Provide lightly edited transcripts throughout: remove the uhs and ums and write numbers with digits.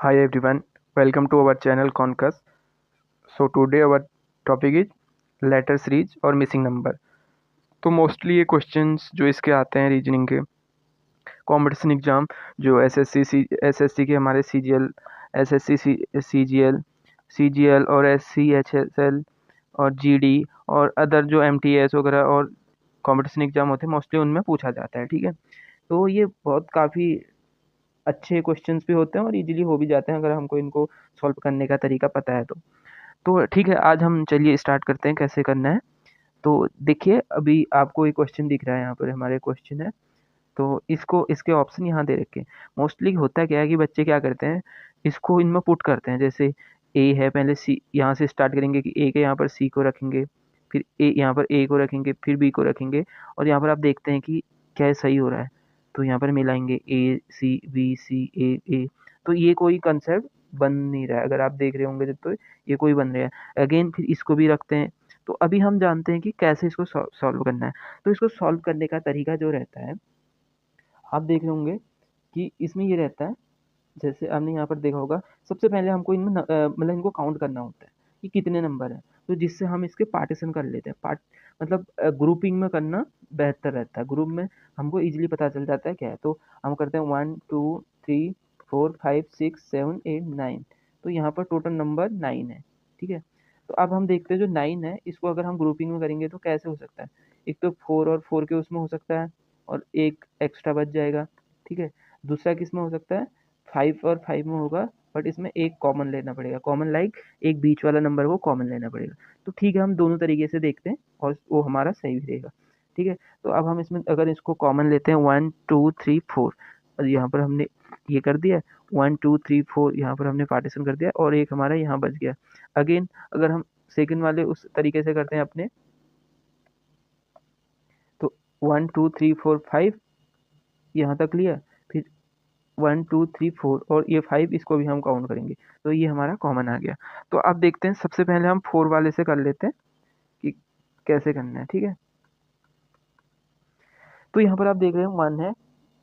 Hi everyone, welcome to our channel Concus. So today our topic is letter series और missing number. तो mostly ये questions जो इसके आते हैं रीजनिंग के कंपटीशन एग्जाम जो एसएससी के हमारे सीजीएल एसएससी सीजीएल और एससीएचएसएल और जीडी और अदर जो एमटीएस वगैरह और कंपटीशन एग्जाम होते हैं मोस्टली उनमें पूछा जाता है। ठीक है, तो ये बहुत काफ़ी अच्छे क्वेश्चंस भी होते हैं और इजीली हो भी जाते हैं अगर हमको इनको सॉल्व करने का तरीका पता है तो ठीक है, आज हम चलिए स्टार्ट करते हैं कैसे करना है। तो देखिए अभी आपको एक क्वेश्चन दिख रहा है, यहाँ पर हमारे क्वेश्चन है तो इसको इसके ऑप्शन यहाँ दे रखे हैं। मोस्टली होता क्या है कि बच्चे क्या करते हैं, इसको इनमें पुट करते हैं। जैसे ए है, पहले सी यहाँ से स्टार्ट करेंगे कि ए के यहाँ पर सी को रखेंगे, फिर ए यहाँ पर ए को रखेंगे, फिर बी को रखेंगे और यहाँ पर आप देखते हैं कि क्या सही हो रहा है तो यहाँ पर मिलाएंगे ए सी बी सी ए। तो ये कोई कंसेप्ट बन नहीं रहा है, अगर आप देख रहे होंगे तो ये कोई बन रहा है। अगेन फिर इसको भी रखते हैं। तो अभी हम जानते हैं कि कैसे इसको सॉल्व करना है। तो इसको सॉल्व करने का तरीका जो रहता है, आप देख रहे होंगे कि इसमें ये रहता है, जैसे आपने यहाँ पर देखा होगा, सबसे पहले हमको इनमें मतलब इनको काउंट करना होता है कि कितने नंबर हैं, तो जिससे हम इसके पार्टीशन कर लेते हैं। मतलब ग्रुपिंग में करना बेहतर रहता है। ग्रुप में हमको इजीली पता चल जाता है क्या है। तो हम करते हैं 1 2 3 4 5 6 7 8 9। तो यहाँ पर टोटल नंबर 9 है। ठीक है, तो अब हम देखते हैं जो 9 है इसको अगर हम ग्रुपिंग में करेंगे तो कैसे हो सकता है। एक तो 4 और 4 के उसमें हो सकता है और एक एक्स्ट्रा बच जाएगा। ठीक है, दूसरा किस में हो सकता है, 5 और 5 में होगा, बट इसमें एक कॉमन लेना पड़ेगा। कॉमन लाइक एक बीच वाला नंबर को कॉमन लेना पड़ेगा। तो ठीक है, हम दोनों तरीके से देखते हैं और वो हमारा सही भी रहेगा। ठीक है, तो अब हम इसमें अगर इसको कॉमन लेते हैं 1 2 3 4 और यहाँ पर हमने ये कर दिया 1 2 3 4, यहाँ पर हमने पार्टीशन कर दिया और एक हमारा यहाँ बच गया। अगेन अगर हम सेकंड वाले उस तरीके से करते हैं अपने, तो 1 2 3 4 5 यहाँ तक लिया, फिर 1 2 3 4 और ये 5 इसको भी हम काउंट करेंगे तो ये हमारा कॉमन आ गया। तो अब देखते हैं, सबसे पहले हम 4 वाले से कर लेते हैं कि कैसे करना है। ठीक है, तो यहाँ पर आप देख रहे हैं 1 है,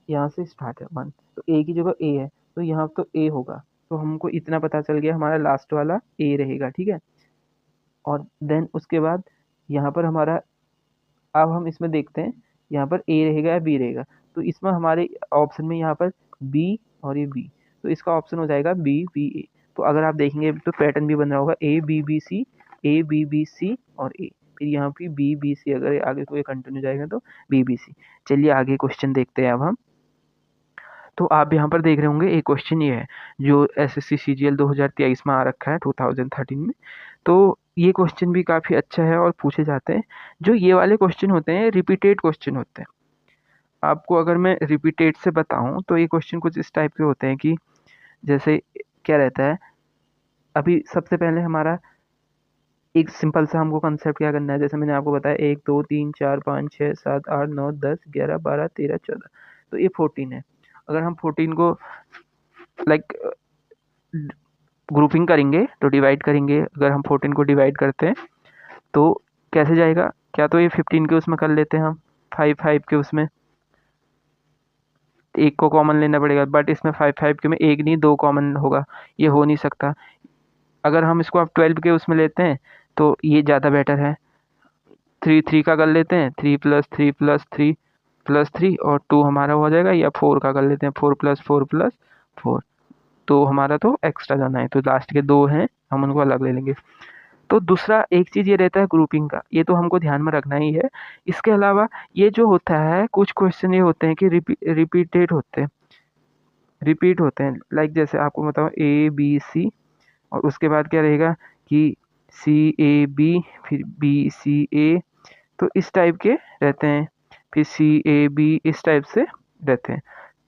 यहाँ से स्टार्ट है 1, तो ए की जगह ए है तो यहाँ तो ए होगा। तो हमको इतना पता चल गया, हमारा लास्ट वाला ए रहेगा। ठीक है, और देन उसके बाद यहाँ पर हमारा, अब हम इसमें देखते हैं यहाँ पर ए रहेगा या बी रहेगा। तो इसमें हमारे ऑप्शन में यहाँ पर बी और ये बी, तो इसका ऑप्शन हो जाएगा बी बी ए। तो अगर आप देखेंगे तो पैटर्न भी बन रहा होगा A B B C, A B B C और ए, फिर यहाँ पे बी बी सी, अगर आगे कोई कंटिन्यू जाएगा तो बी बी सी। चलिए आगे क्वेश्चन देखते हैं अब हम। तो आप यहाँ पर देख रहे होंगे एक क्वेश्चन ये है जो एसएससी सीजीएल 2023 में आ रखा है 2013 में। तो ये क्वेश्चन भी काफ़ी अच्छा है और पूछे जाते हैं। जो ये वाले क्वेश्चन होते हैं रिपीटेड क्वेश्चन होते हैं। आपको अगर मैं रिपीटेड से बताऊं तो ये क्वेश्चन कुछ इस टाइप के होते हैं कि जैसे क्या रहता है, अभी सबसे पहले हमारा एक सिंपल सा हमको कंसेप्ट क्या करना है। जैसे मैंने आपको बताया 1 2 3 4 5 6 7 8 9 10 11 12 13 14, तो ये 14 है। अगर हम 14 को लाइक ग्रुपिंग करेंगे तो डिवाइड करेंगे, अगर हम 14 को डिवाइड करते हैं तो कैसे जाएगा, क्या तो ये 15 के उसमें कर लेते हैं हम, 5 5 के उसमें एक को कॉमन लेना पड़ेगा, बट इसमें 5 5 के में एक नहीं 2 कॉमन होगा, ये हो नहीं सकता। अगर हम इसको अब 12 के उसमें लेते हैं तो ये ज़्यादा बेटर है। 3 3 का कर लेते हैं, 3 प्लस 3 प्लस 3 प्लस 3 और 2 हमारा हो जाएगा, या 4 का कर लेते हैं, 4 प्लस 4 प्लस 4, तो हमारा तो एक्स्ट्रा जाना है तो लास्ट के 2 हैं हम उनको अलग ले लेंगे। तो दूसरा एक चीज़ ये रहता है ग्रुपिंग का, ये तो हमको ध्यान में रखना ही है। इसके अलावा ये जो होता है कुछ क्वेश्चन ये होते हैं कि रिपीट होते हैं। लाइक जैसे आपको बताओ ए बी सी और उसके बाद क्या रहेगा कि सी ए बी, फिर बी सी ए, तो इस टाइप के रहते हैं, फिर सी ए बी इस टाइप से रहते हैं।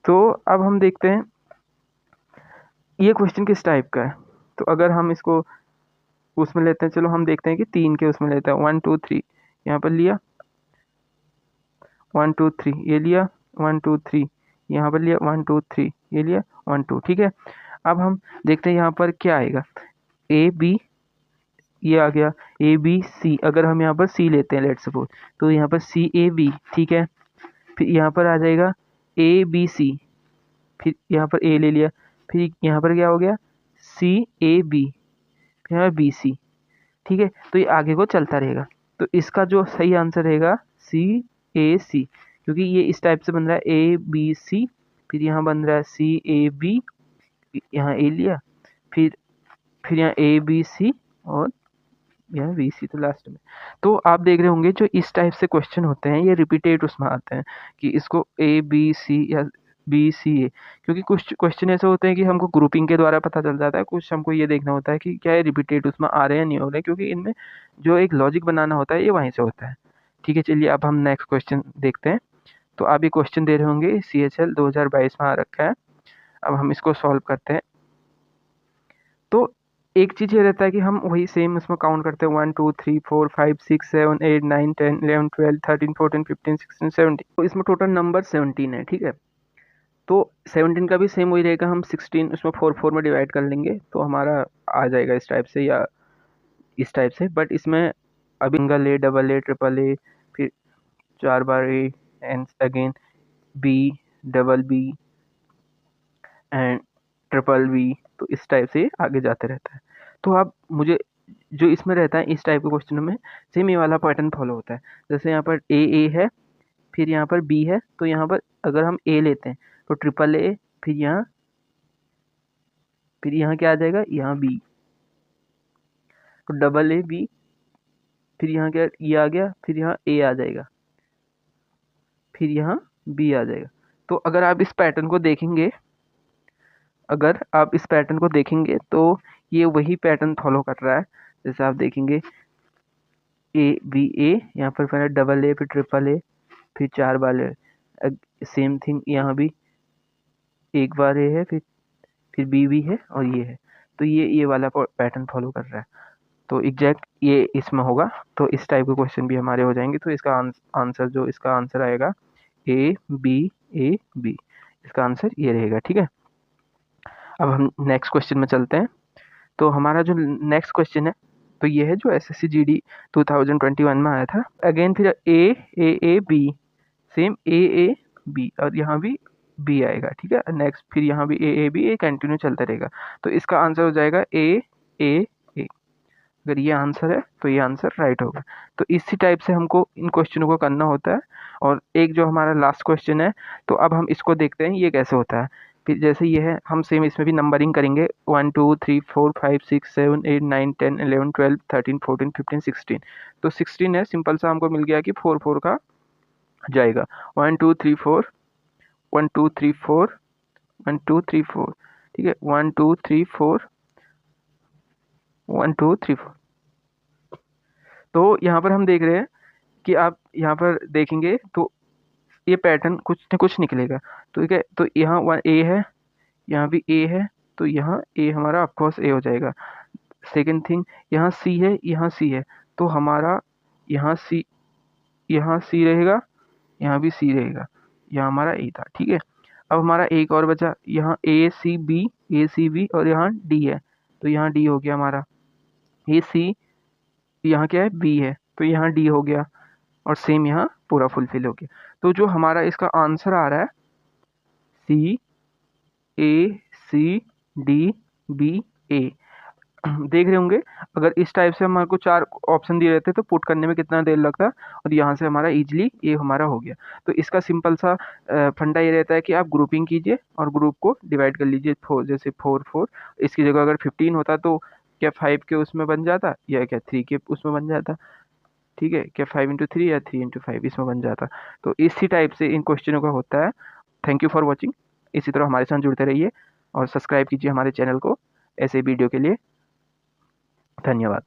तो अब हम देखते हैं ये क्वेश्चन किस टाइप का है। तो अगर हम इसको उसमें लेते हैं, चलो हम देखते हैं कि 3 के उसमें लेते हैं 1 2 3, यहाँ पर लिया 1 2 3, ये लिया 1 2 3, यहाँ पर लिया 1 2 3, ये लिया 1 2। ठीक है, अब हम देखते हैं यहाँ पर क्या आएगा, ए बी, ये आ गया ए बी सी। अगर हम यहाँ पर सी लेते हैं लेट सपोज, तो यहाँ पर सी ए बी, ठीक है, फिर यहाँ पर आ जाएगा ए बी सी, फिर यहाँ पर ए ले लिया, फिर यहाँ पर क्या हो गया CAB, फिर यहाँ BC, ठीक है। तो ये आगे को चलता रहेगा। तो इसका जो सही आंसर रहेगा CAC, क्योंकि ये इस टाइप से बन रहा है ABC, फिर यहाँ बन रहा है CAB, यहाँ A लिया, फिर यहाँ ABC और यहाँ BC तो लास्ट में। तो आप देख रहे होंगे जो इस टाइप से क्वेश्चन होते हैं ये रिपीटेड उसमें आते हैं कि इसको ABC या BCA, क्योंकि कुछ क्वेश्चन ऐसे होते हैं कि हमको ग्रुपिंग के द्वारा पता चल जाता है, कुछ हमको ये देखना होता है कि क्या ये रिपीटेड उसमें आ रहे हैं नहीं हो रहे, क्योंकि इनमें जो एक लॉजिक बनाना होता है ये वहीं से होता है। ठीक है, चलिए अब हम नेक्स्ट क्वेश्चन देखते हैं। तो आप ये क्वेश्चन दे रहे होंगे CHL 2022 में आ रखा है। अब हम इसको सॉल्व करते हैं। तो एक चीज़ ये रहता है कि हम वही सेम उसमें काउंट करते हैं 1 2 3 4 5 6 7 8 9 10 11 12 13 14 15 16 17। तो इसमें टोटल नंबर 17 है, ठीक है। तो 17 का भी सेम वही रहेगा, हम 16 उसमें 4 में डिवाइड कर लेंगे तो हमारा आ जाएगा इस टाइप से या इस टाइप से। बट इसमें अभी single A, double A, triple A, फिर 4 बार A and again B, double B and triple B, तो इस टाइप से आगे जाते रहता है। तो आप मुझे जो इसमें रहता है इस टाइप के क्वेश्चन में सेम ये वाला पैटर्न फॉलो होता है। जैसे यहाँ पर A है, फिर यहाँ पर B है, तो यहाँ पर अगर हम A लेते हैं तो ट्रिपल A, फिर यहाँ क्या आ जाएगा, यहाँ B, तो डबल A B, फिर यहाँ क्या ये आ गया, फिर यहाँ A आ जाएगा, फिर यहाँ B आ जाएगा। तो अगर आप इस पैटर्न को देखेंगे, तो ये वही पैटर्न फॉलो कर रहा है। जैसे आप देखेंगे A, यहाँ पर पहले डबल A, फिर ट्रिपल A, फिर 4 बार A, सेम थिंग यहाँ भी एक बार A है, फिर B भी है और ये है। तो ये वाला पैटर्न फॉलो कर रहा है। तो एग्जैक्ट ये इसमें होगा। तो इस टाइप के क्वेश्चन भी हमारे हो जाएंगे। तो इसका आंसर आएगा A B, इसका आंसर ये रहेगा, ठीक है। अब हम नेक्स्ट क्वेश्चन में चलते हैं। तो हमारा जो नेक्स्ट क्वेश्चन है तो ये है जो SSC GD 2021 में आया था। अगेन फिर A B, same A B, और यहाँ भी B आएगा, ठीक है। नेक्स्ट फिर यहाँ भी A B, A कंटिन्यू चलता रहेगा। तो इसका आंसर हो जाएगा A। अगर ये आंसर है तो ये आंसर राइट होगा। तो इसी टाइप से हमको इन क्वेश्चनों को करना होता है। और एक जो हमारा लास्ट क्वेश्चन है, तो अब हम इसको देखते हैं ये कैसे होता है। फिर जैसे ये है, हम सेम इसमें भी नंबरिंग करेंगे 1 2 3 4 5 6 7 8 9 10 11 12 13 14 15 16। तो 16 है, सिंपल सा हमको मिल गया कि 4 का जाएगा 1 2 3 4 1 2 3 4 1 2 3 4, ठीक है। 1 2 3 4 1 2 3 4। तो यहाँ पर हम देख रहे हैं कि आप यहाँ पर देखेंगे तो ये पैटर्न कुछ न कुछ निकलेगा। तो ठीक है, तो यहाँ A है, यहाँ भी A है, तो यहाँ A हमारा ऑफकोर्स A हो जाएगा। सेकेंड थिंग, यहाँ C है, यहाँ C है, तो हमारा यहाँ C रहेगा, यहाँ भी C रहेगा, यहाँ हमारा A था, ठीक है। अब हमारा एक और बचा, यहाँ A C B और यहाँ D है, तो यहाँ D हो गया हमारा। ये C, यहाँ क्या है B है, तो यहाँ D हो गया, और सेम यहाँ पूरा फुलफिल हो गया। तो जो हमारा इसका आंसर आ रहा है CACDBA, देख रहे होंगे। अगर इस टाइप से हमारे को 4 ऑप्शन दिए रहते तो पुट करने में कितना देर लगता, और यहाँ से हमारा इजीली ये हमारा हो गया। तो इसका सिंपल सा फंडा ये रहता है कि आप ग्रुपिंग कीजिए और ग्रुप को डिवाइड कर लीजिए। जैसे 4 इसकी जगह अगर 15 होता तो क्या 5 के उसमें बन जाता, या क्या 3 के उसमें बन जाता, ठीक है। क्या 5 इंटू 3 या 3 इंटू 5 इसमें बन जाता। तो इसी टाइप से इन क्वेश्चनों का होता है। Thank you for watching. इसी तरह हमारे साथ जुड़ते रहिए और सब्सक्राइब कीजिए हमारे चैनल को ऐसे वीडियो के लिए। धन्यवाद।